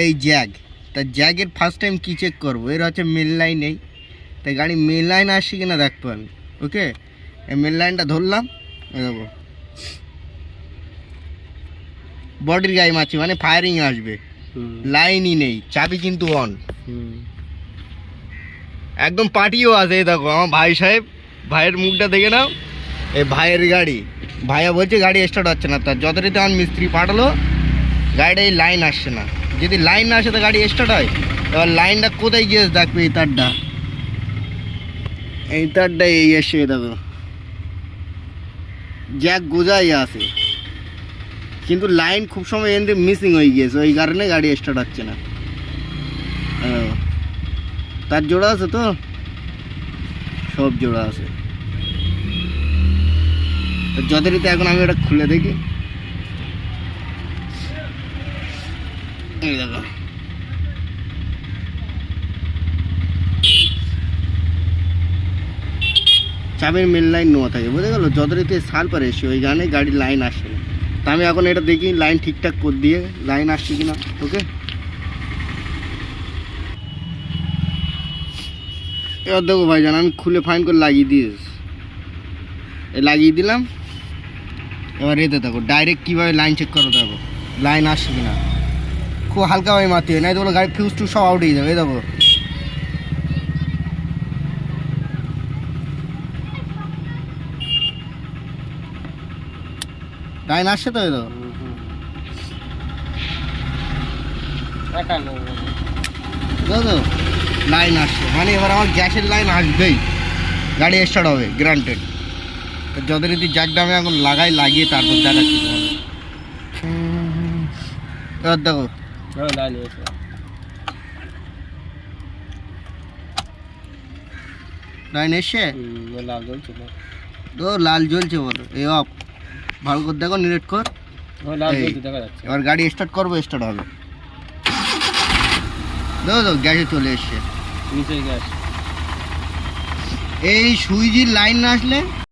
এই জ্যাগ, তা জ্যাগের first time কী check করবো, এর হচ্ছে মেল লাইন নেই, তাই গাড়ি মেল লাইন আসছে কিনা দেখবো আমি। ওকে, এই মেল লাইনটা ধরলাম, দেখো বডির গায়ে মারছি, মানে ফায়ারিং আসবে, লাইনই নেই, চাবি কিন্তু অন, একদম পার্টিও আছে। এই দেখো আমার ভাই সাহেব, ভাইয়ের মুখটা দেখে নাও, এই ভাইয়ের গাড়ি, ভাইয়া বলছে গাড়ি স্টার্ট হচ্ছে না, তার যথারীতি আমার মিস্ত্রি পাঠালো, গাড়িটা এই লাইন আসছে না, যদি লাইন না আসে তো গাড়ি স্টার্ট হয়। এবার লাইনটা কোথায় গিয়েছে দেখবে, এই তারটা, এই তারটা এই এসে দেখো জ্যাক গোজাই আছে, কিন্তু লাইন খুব সময় এনতে মিসিং হয়ে গিয়েছে, ওই কারণে গাড়ি স্টার্ট হচ্ছে না। তার জোড়া আছে তো, সব জোড়া আছে। যথারীতি এখন আমি ওটা খুলে দেখি, এই দেখো চাবির মেল লাইন নোয়া থাকে, বুঝে গেলো, যথারীতি সাল পারে এসে ওই গানে গাড়ির লাইন আসছে না। তা আমি এখন এটা দেখি লাইন ঠিকঠাক করে দিয়ে লাইন আসছে কিনা। ওকে, এবার দেখো ভাইজান, আমি খুলে ফাইন করে লাগিয়ে দিয়েছি, লাগিয়ে দিলাম। এবার এতে দেখো ডাইরেক্ট কীভাবে লাইন চেক করো, দেখো লাইন আসছে কিনা, খুব হালকাভাবে মারতে হবে, নাই তো গাড়ি ফিউজ টুজ সব আউট হয়ে যাবে। এই দেখো লাইন আসছে তো, এই দেখো লাইন আসছে, মানে এবার আমার গ্যাসের লাইন আসবেই, গাড়ি স্টার্ট হবে গ্রান্টেড। যথারীতি জ্যাকটা আমি এখন লাগিয়ে তারপর দেখাচ্ছি তোমাদের। এবার দেখো লাইন এসছে, তো লাল জ্বলছে বলো, এই অফ ভালো করে দেখো, নিরেট কর, এবার গাড়ি স্টার্ট করবো, স্টার্ট হবে, দেখো গ্যাসে চলে এসছে। এই সুইচের লাইন না আসলে